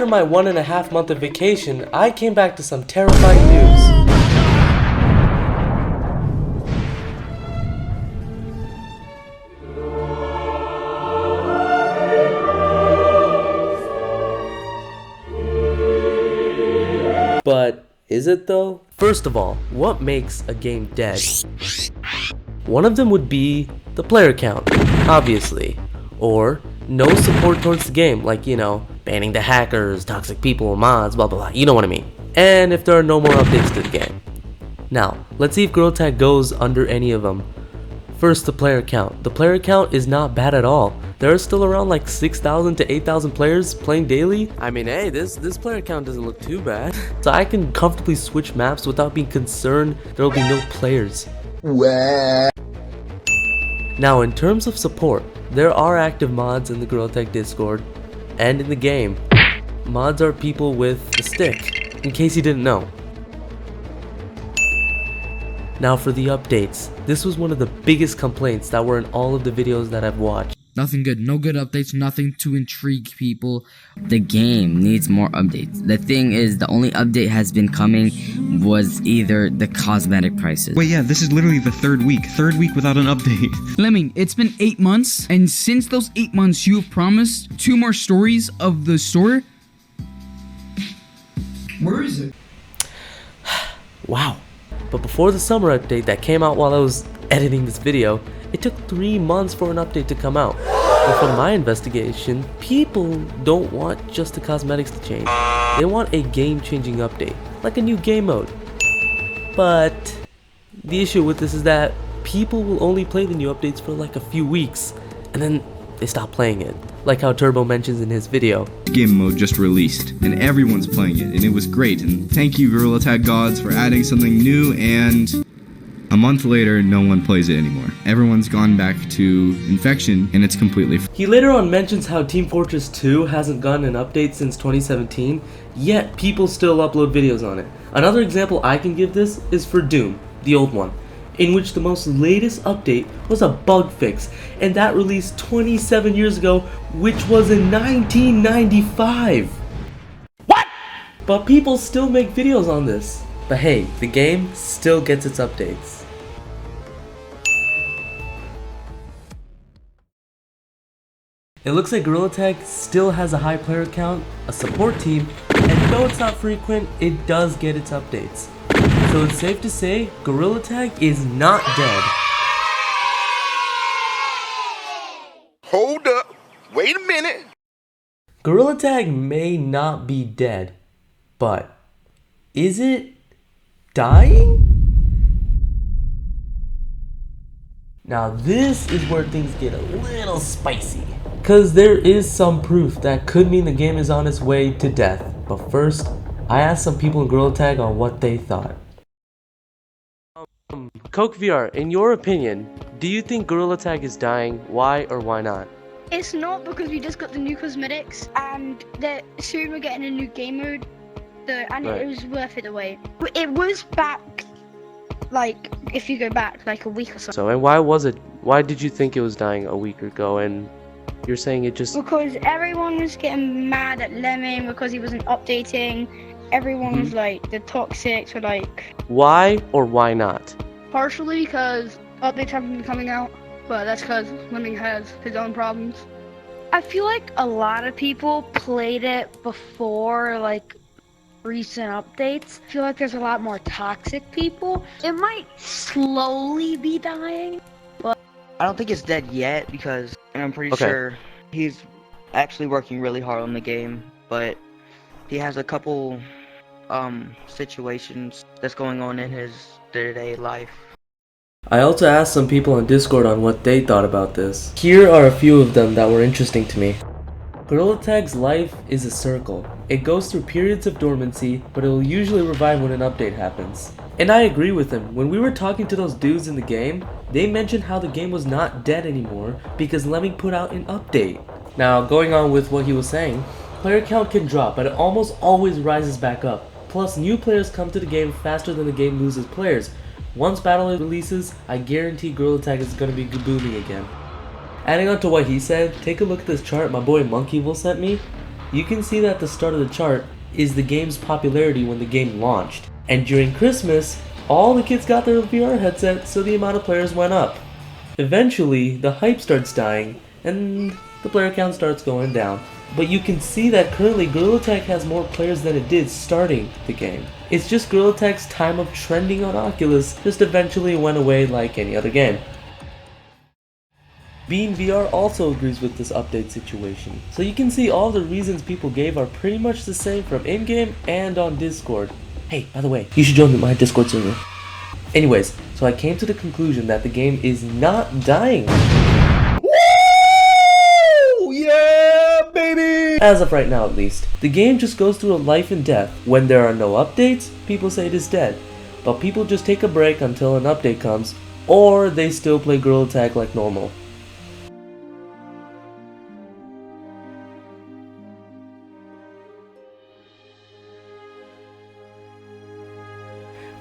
after my 1.5 month of vacation, I came back to some terrifying news. But is it though? First of all, what makes a game dead? One of them would be the player count, obviously, or no support towards the game, like, you know, banning the hackers, toxic people, mods, blah blah blah, you know what I mean. And if there are no more updates to the game. Now, let's see if Gorilla Tag goes under any of them. First, the player count. The player count is not bad at all. There are still around like 6,000 to 8,000 players playing daily. I mean, hey, this player count doesn't look too bad. So I can comfortably switch maps without being concerned there will be no players. Now, in terms of support, there are active mods in the Gorilla Tag Discord and in the game. Mods are people with a stick, in case you didn't know. Now for the updates, this was one of the biggest complaints that were in all of the videos that I've watched. Nothing good, no good updates, nothing to intrigue people. The game needs more updates. The thing is, the only update has been coming was either the cosmetic prices. Wait, yeah, this is literally the third week without an update. Lemming, it's been 8 months, and since those 8 months, you have promised 2 more stories of the store. Where is it? Wow. But before the summer update that came out while I was editing this video, it took 3 months for an update to come out. But from my investigation, people don't want just the cosmetics to change. They want a game-changing update, like a new game mode. But the issue with this is that people will only play the new updates for like a few weeks, and then they stop playing it. Like how Turbo mentions in his video. Game mode just released, and everyone's playing it, and it was great, and thank you Gorilla Tag gods for adding something new, and a month later, no one plays it anymore. Everyone's gone back to Infection, and it's completely He later on mentions how Team Fortress 2 hasn't gotten an update since 2017, yet people still upload videos on it. Another example I can give this is for Doom, the old one, in which the most latest update was a bug fix, and that released 27 years ago, which was in 1995. What? But people still make videos on this. But hey, the game still gets its updates. It looks like Gorilla Tag still has a high player count, a support team, and though it's not frequent, it does get its updates. So it's safe to say, Gorilla Tag is not dead. Hold up, wait a minute. Gorilla Tag may not be dead, but is it dying? Now this is where things get a little spicy, cause there is some proof that could mean the game is on its way to death. But first, I asked some people in Gorilla Tag on what they thought. Coke VR, in your opinion, do you think Gorilla Tag is dying? Why or why not? It's not, because we just got the new cosmetics, and soon we're getting a new game mode, and Right. it was worth it to wait. It was back, like, if you go back like a week or so. So, and why did you think it was dying a week ago, and you're saying it just... Because everyone was getting mad at Lemming because he wasn't updating. Everyone was like, the toxics were like... Why or why not? Partially because updates haven't been coming out, but that's because Lemming has his own problems. I feel like a lot of people played it before, like, recent updates. I feel like there's a lot more toxic people. It might slowly be dying, but... I don't think it's dead yet, because I'm pretty sure he's actually working really hard on the game, but he has a couple situations that's going on in his day-to-day life. I also asked some people on Discord on what they thought about this. Here are a few of them that were interesting to me. Gorilla Tag's life is a circle. It goes through periods of dormancy, but it will usually revive when an update happens. And I agree with him. When we were talking to those dudes in the game, they mentioned how the game was not dead anymore because Lemming put out an update. Now, going on with what he was saying, player count can drop, but it almost always rises back up. Plus, new players come to the game faster than the game loses players. Once Battle releases, I guarantee Gorilla Tag is going to be booming again. Adding on to what he said, take a look at this chart my boy Monkeyville sent me. you can see that the start of the chart is the game's popularity when the game launched. And during Christmas, all the kids got their VR headset, so the amount of players went up. Eventually, the hype starts dying, and the player count starts going down. But you can see that currently Gorilla Tag has more players than it did starting the game. It's just Gorilla Tag's time of trending on Oculus just eventually went away like any other game. Bean VR also agrees with this update situation. So you can see all the reasons people gave are pretty much the same from in-game and on Discord. Hey, by the way, you should join my Discord server. Anyways, so I came to the conclusion that the game is not dying. Woo! Yeah, baby! As of right now at least. The game just goes through a life and death. When there are no updates, people say it is dead. But people just take a break until an update comes, or they still play Gorilla Tag like normal.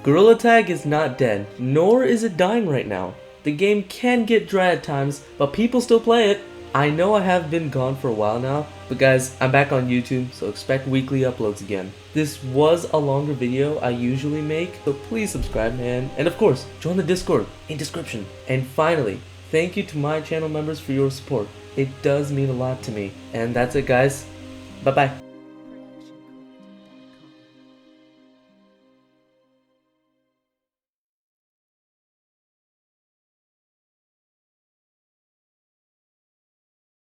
Gorilla Tag is not dead, nor is it dying right now. The game can get dry at times, but people still play it. I know I have been gone for a while now, but guys, I'm back on YouTube, so expect weekly uploads again. This was a longer video I usually make, so please subscribe, man. And of course, join the Discord in description. And finally, thank you to my channel members for your support. It does mean a lot to me. And that's it, guys. Bye-bye.